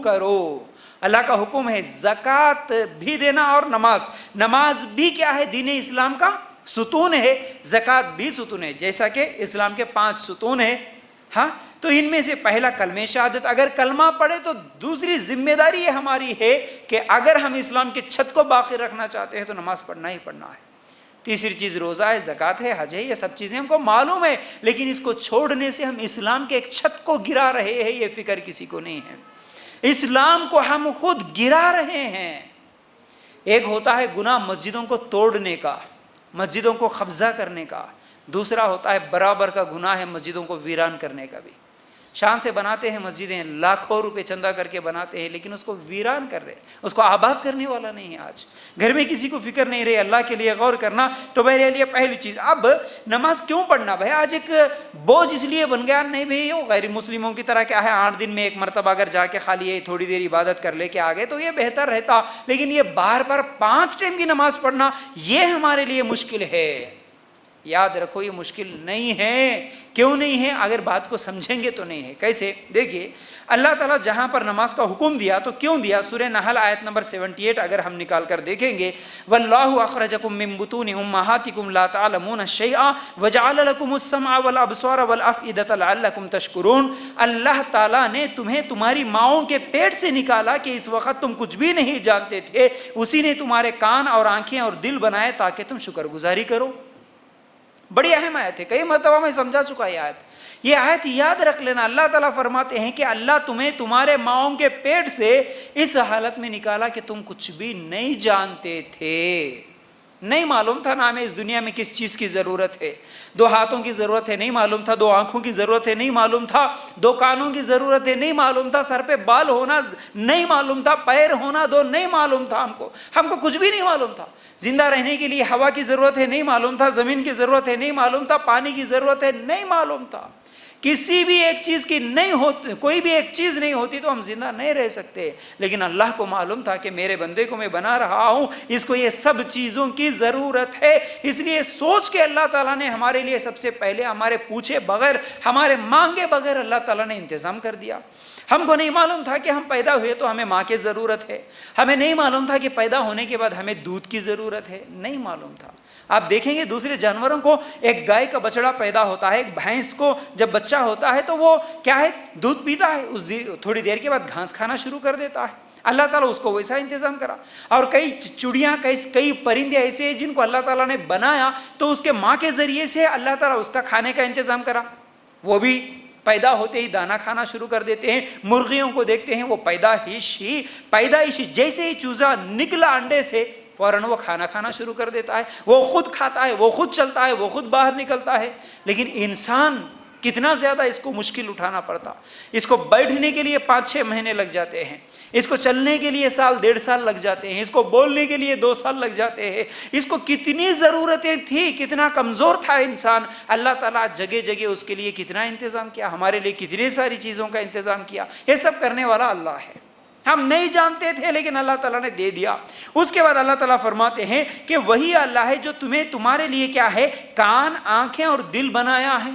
کرو. اللہ کا حکم ہے زکوٰۃ بھی دینا اور نماز بھی کیا ہے؟ دین اسلام کا ستون ہے. زکوٰۃ بھی ستون ہے، جیسا کہ اسلام کے 5 ستون ہیں. ہاں، تو ان میں سے پہلا کلمہ شہادت. اگر کلمہ پڑھے تو دوسری ذمہ داری یہ ہماری ہے کہ اگر ہم اسلام کی چھت کو باقی رکھنا چاہتے ہیں تو نماز پڑھنا ہی پڑھنا ہے. تیسری چیز روزہ ہے، زکوٰۃ ہے، حج ہے. یہ سب چیزیں ہم کو معلوم ہے، لیکن اس کو چھوڑنے سے ہم اسلام کے ایک چھت کو گرا رہے ہیں، یہ فکر کسی کو نہیں ہے. اسلام کو ہم خود گرا رہے ہیں. ایک ہوتا ہے گناہ مسجدوں کو توڑنے کا، مسجدوں کو قبضہ کرنے کا. دوسرا ہوتا ہے برابر کا گناہ ہے مسجدوں کو ویران کرنے کا بھی. شان سے بناتے ہیں مسجدیں، لاکھوں روپے چندہ کر کے بناتے ہیں، لیکن اس کو ویران کر رہے، اس کو آباد کرنے والا نہیں ہے. آج گھر میں کسی کو فکر نہیں رہی اللہ کے لیے غور کرنا. تو بہرحال یہ پہلی چیز. اب نماز کیوں پڑھنا بھائی؟ آج ایک بوجھ اس لیے بن گیا نہیں بھائی وہ غیر مسلموں کی طرح کیا ہے 8 دن میں ایک مرتبہ اگر جا کے خالی یہ تھوڑی دیر عبادت کر لے کے آگے تو یہ بہتر رہتا، لیکن یہ بار بار 5 ٹائم کی نماز پڑھنا یہ ہمارے لیے مشکل ہے. یاد رکھو یہ مشکل نہیں ہے. کیوں نہیں ہے؟ اگر بات کو سمجھیں گے تو نہیں ہے. کیسے؟ دیکھیے اللہ تعالیٰ جہاں پر نماز کا حکم دیا تو کیوں دیا؟ سورہ نحل آیت نمبر 78 اگر ہم نکال کر دیکھیں گے، واللہ اخرجکم من بطون امہاتکم لا تعلمون شیئا وجعل لکم السمع والابصار والافئدۃ لعلکم تشکرون. اللہ تعالیٰ نے تمہیں تمہاری ماؤں کے پیٹ سے نکالا کہ اس وقت تم کچھ بھی نہیں جانتے تھے، اسی نے تمہارے کان اور آنکھیں اور دل بنائے تاکہ تم شکر گزاری کرو. بڑی اہم آیت ہے، کئی مرتبہ میں سمجھا چکا یہ آیت. یہ آیت یاد رکھ لینا. اللہ تعالیٰ فرماتے ہیں کہ اللہ تمہیں تمہارے ماؤں کے پیٹ سے اس حالت میں نکالا کہ تم کچھ بھی نہیں جانتے تھے، نہیں معلوم تھا نا ہمیں اس دنیا میں کس چیز کی ضرورت ہے. 2 ہاتھوں کی ضرورت ہے نہیں معلوم تھا، 2 آنکھوں کی ضرورت ہے نہیں معلوم تھا، 2 کانوں کی ضرورت ہے نہیں معلوم تھا، سر پہ بال ہونا نہیں معلوم تھا، پیر ہونا 2 نہیں معلوم تھا. ہم کو کچھ بھی نہیں معلوم تھا. زندہ رہنے کے لیے ہوا کی ضرورت ہے نہیں معلوم تھا، زمین کی ضرورت ہے نہیں معلوم تھا، پانی کی ضرورت ہے نہیں معلوم تھا. کسی بھی ایک چیز کی نہیں ہوتی، کوئی بھی ایک چیز نہیں ہوتی تو ہم زندہ نہیں رہ سکتے. لیکن اللہ کو معلوم تھا کہ میرے بندے کو میں بنا رہا ہوں، اس کو یہ سب چیزوں کی ضرورت ہے. اس لیے سوچ کے اللہ تعالیٰ نے ہمارے لیے سب سے پہلے ہمارے پوچھے بغیر، ہمارے مانگے بغیر اللہ تعالیٰ نے انتظام کر دیا. ہم کو نہیں معلوم تھا کہ ہم پیدا ہوئے تو ہمیں ماں کی ضرورت ہے. ہمیں نہیں معلوم تھا کہ پیدا ہونے کے بعد ہمیں دودھ کی ضرورت ہے. نہیں معلوم تھا. آپ دیکھیں گے دوسرے جانوروں کو، ایک گائے کا بچڑا پیدا ہوتا ہے، ایک بھینس کو جب بچہ ہوتا ہے تو وہ کیا ہے؟ دودھ پیتا ہے. اس تھوڑی دیر کے بعد گھاس کھانا شروع کر دیتا ہے. اللہ تعالیٰ اس کو ویسا انتظام کرا. اور کئی چڑیاں، کئی پرندے ایسے ہیں جن کو اللہ تعالیٰ نے بنایا تو اس کے ماں کے ذریعے سے اللہ تعالیٰ اس کا کھانے کا انتظام کرا. وہ بھی پیدا ہوتے ہی دانا کھانا شروع کر دیتے ہیں. مرغیوں کو دیکھتے ہیں وہ پیدائش جیسے ہی چوزا نکلا انڈے سے فوراً وہ کھانا شروع کر دیتا ہے. وہ خود کھاتا ہے، وہ خود چلتا ہے، وہ خود باہر نکلتا ہے. لیکن انسان کتنا زیادہ اس کو مشکل اٹھانا پڑتا. اس کو بیٹھنے کے لیے 5-6 مہینے لگ جاتے ہیں، اس کو چلنے کے لیے 1.5 سال لگ جاتے ہیں، اس کو بولنے کے لیے 2 سال لگ جاتے ہیں. اس کو کتنی ضرورتیں تھی، کتنا کمزور تھا انسان. اللہ تعالیٰ جگہ جگہ اس کے لیے کتنا انتظام کیا، ہمارے لیے کتنی ساری چیزوں کا انتظام کیا. یہ سب کرنے والا اللہ ہے. ہم نہیں جانتے تھے لیکن اللہ تعالیٰ نے دے دیا. اس کے بعد اللہ تعالیٰ فرماتے ہیں کہ وہی اللہ ہے جو تمہارے لیے کیا ہے؟ کان، آنکھیں اور دل بنایا ہے.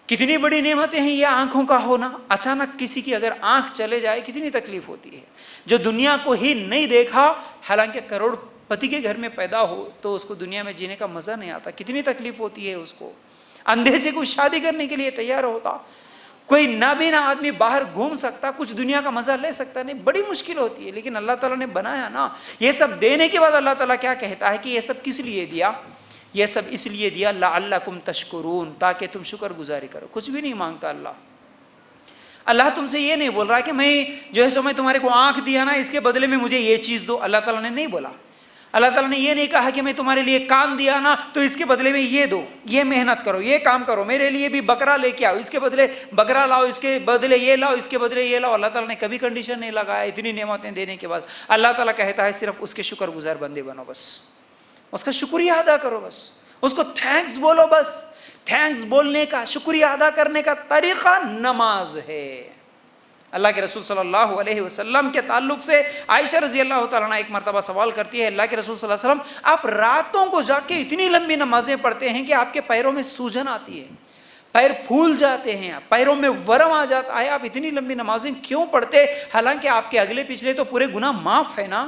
کتنی بڑی نعمتیں ہیں یہ آنکھوں کا ہونا. اچانک کسی کی اگر آنکھ چلے جائے کتنی تکلیف ہوتی ہے. جو دنیا کو ہی نہیں دیکھا، حالانکہ کروڑ پتی کے گھر میں پیدا ہو تو اس کو دنیا میں جینے کا مزہ نہیں آتا. کتنی تکلیف ہوتی ہے اس کو. اندھے سے کوئی شادی کرنے کے لیے تیار ہوتا، کوئی نابینا آدمی باہر گھوم سکتا، کچھ دنیا کا مزہ لے سکتا نہیں. بڑی مشکل ہوتی ہے. لیکن اللہ تعالیٰ نے بنایا نا. یہ سب دینے کے بعد اللہ تعالیٰ کیا کہتا ہے کہ یہ سب کس لیے دیا؟ یہ سب اس لیے دیا لعلکم تشکرون، تاکہ تم شکر گزاری کرو. کچھ بھی نہیں مانگتا اللہ. اللہ تم سے یہ نہیں بول رہا کہ میں جو ہے سو میں تمہارے کو آنکھ دیا نا اس کے بدلے میں مجھے یہ چیز دو. اللہ تعالیٰ نے نہیں بولا. اللہ تعالیٰ نے یہ نہیں کہا کہ میں تمہارے لیے کان دیا نا تو اس کے بدلے میں یہ دو، یہ محنت کرو، یہ کام کرو، میرے لیے بھی بکرا لے کے آؤ، اس کے بدلے بکرا لاؤ، اس کے بدلے یہ لاؤ، اس کے بدلے یہ لاؤ. اللہ تعالیٰ نے کبھی کنڈیشن نہیں لگایا. اتنی نعمتیں دینے کے بعد اللہ تعالیٰ کہتا ہے صرف اس کے شکر گزار بندے بنو، بس اس کا شکریہ ادا کرو، بس اس کو تھینکس بولو. بس تھینکس بولنے کا، شکریہ ادا کرنے کا طریقہ نماز ہے. اللہ کے رسول صلی اللہ علیہ وسلم کے تعلق سے عائشہ رضی اللہ تعالیٰ عنہ ایک مرتبہ سوال کرتی ہے، اللہ کے رسول صلی اللہ علیہ وسلم آپ راتوں کو جا کے اتنی لمبی نمازیں پڑھتے ہیں کہ آپ کے پیروں میں سوجن آتی ہے، پیر پھول جاتے ہیں، پیروں میں ورم آ جاتا ہے، آپ اتنی لمبی نمازیں کیوں پڑھتے؟ حالانکہ آپ کے اگلے پچھلے تو پورے گناہ معاف ہے نا۔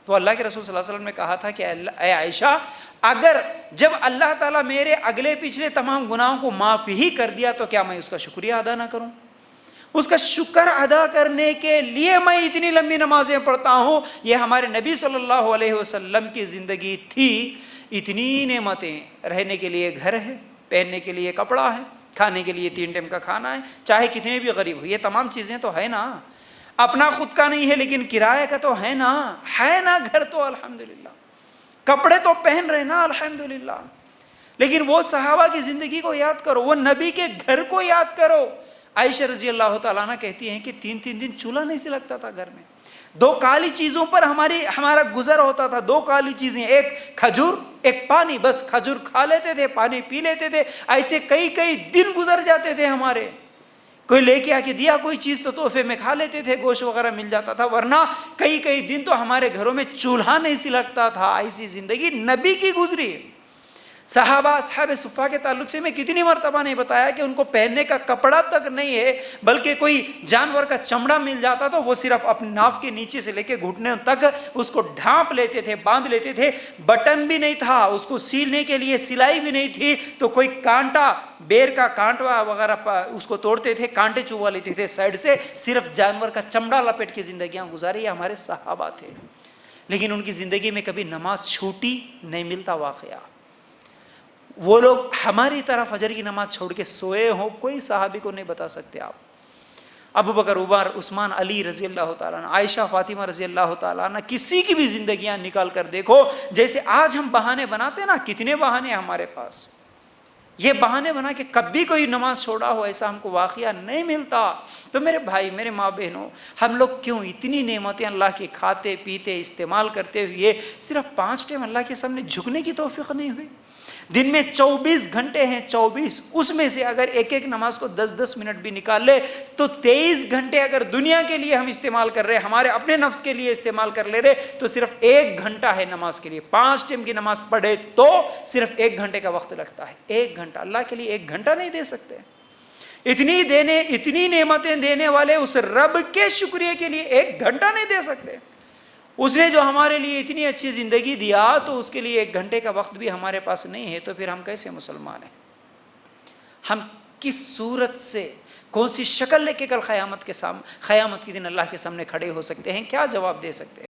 تو اللہ کے رسول صلی اللہ علیہ وسلم نے کہا تھا کہ اے عائشہ، اگر جب اللہ تعالیٰ میرے اگلے پچھلے تمام گناہوں کو معاف ہی کر دیا تو کیا میں اس کا شکریہ ادا نہ کروں؟ اس کا شکر ادا کرنے کے لیے میں اتنی لمبی نمازیں پڑھتا ہوں۔ یہ ہمارے نبی صلی اللہ علیہ وسلم کی زندگی تھی۔ اتنی نعمتیں، رہنے کے لیے گھر ہے، پہننے کے لیے کپڑا ہے، کھانے کے لیے 3 ٹائم کا کھانا ہے، چاہے کتنے بھی غریب ہو، یہ تمام چیزیں تو ہے نا۔ اپنا خود کا نہیں ہے لیکن کرایہ کا تو ہے نا گھر تو الحمدللہ، کپڑے تو پہن رہے نا الحمدللہ۔ لیکن وہ صحابہ کی زندگی کو یاد کرو، وہ نبی کے گھر کو یاد کرو۔ عائشہ رضی اللہ تعالیٰ عنہ کہتی ہیں کہ 3 دن چولہا نہیں سے لگتا تھا گھر میں، 2 کالی چیزوں پر ہمارا گزر ہوتا تھا، 2 کالی چیزیں، ایک کھجور ایک پانی، بس کھجور کھا لیتے تھے، پانی پی لیتے تھے، ایسے کئی دن گزر جاتے تھے ہمارے۔ کوئی لے کے آ کے دیا کوئی چیز تو تحفے میں کھا لیتے تھے، گوشت وغیرہ مل جاتا تھا، ورنہ کئی دن تو ہمارے گھروں میں چولہا نہیں سی لگتا تھا۔ ایسی زندگی نبی کی گزری ہے۔ صحابہ اصحاب صفہ کے تعلق سے میں کتنی مرتبہ نہیں بتایا کہ ان کو پہننے کا کپڑا تک نہیں ہے، بلکہ کوئی جانور کا چمڑا مل جاتا تو وہ صرف اپنے ناف کے نیچے سے لے کے گھٹنے تک اس کو ڈھانپ لیتے تھے، باندھ لیتے تھے۔ بٹن بھی نہیں تھا، اس کو سیلنے کے لیے سلائی بھی نہیں تھی، تو کوئی کانٹا، بیر کا کانٹا وغیرہ اس کو توڑتے تھے، کانٹے چبوا لیتے تھے سائڈ سے، صرف جانور کا چمڑا لپیٹ کے زندگیاں گزاری۔ یہ ہمارے صحابہ تھے، لیکن ان کی زندگی میں کبھی نماز چھوٹی نہیں ملتا واقعہ۔ وہ لوگ ہماری طرح فجر کی نماز چھوڑ کے سوئے ہوں، کوئی صحابی کو نہیں بتا سکتے آپ۔ ابو بکر، عمر، عثمان، علی رضی اللہ تعالیٰ عنہ، عائشہ، فاطمہ رضی اللہ تعالیٰ عنہ، کسی کی بھی زندگیاں نکال کر دیکھو، جیسے آج ہم بہانے بناتے نا، کتنے بہانے ہمارے پاس، یہ بہانے بنا کہ کبھی کوئی نماز چھوڑا ہو ایسا ہم کو واقعہ نہیں ملتا۔ تو میرے بھائی، میرے ماں بہنوں، ہم لوگ کیوں اتنی نعمتیں اللہ کی کھاتے پیتے استعمال کرتے ہوئے صرف 5 ٹائم اللہ کے سامنے جھکنے کی توفیق نہیں ہوئی؟ دن میں 24 گھنٹے ہیں، 24، اس میں سے اگر ایک نماز کو 10 منٹ بھی نکال لے تو 23 گھنٹے اگر دنیا کے لیے ہم استعمال کر رہے، ہمارے اپنے نفس کے لیے استعمال کر لے رہے، تو صرف 1 گھنٹہ ہے نماز کے لیے۔ 5 ٹائم کی نماز پڑھے تو صرف 1 گھنٹے کا وقت لگتا ہے۔ 1 گھنٹہ اللہ کے لیے 1 گھنٹہ نہیں دے سکتے؟ اتنی نعمتیں دینے والے اس رب کے شکریہ کے لیے 1 گھنٹہ نہیں دے سکتے؟ اس نے جو ہمارے لیے اتنی اچھی زندگی دیا تو اس کے لیے 1 گھنٹے کا وقت بھی ہمارے پاس نہیں ہے، تو پھر ہم کیسے مسلمان ہیں؟ ہم کس صورت سے، کون سی شکل لے کے کل قیامت کے دن اللہ کے سامنے کھڑے ہو سکتے ہیں؟ کیا جواب دے سکتے ہیں؟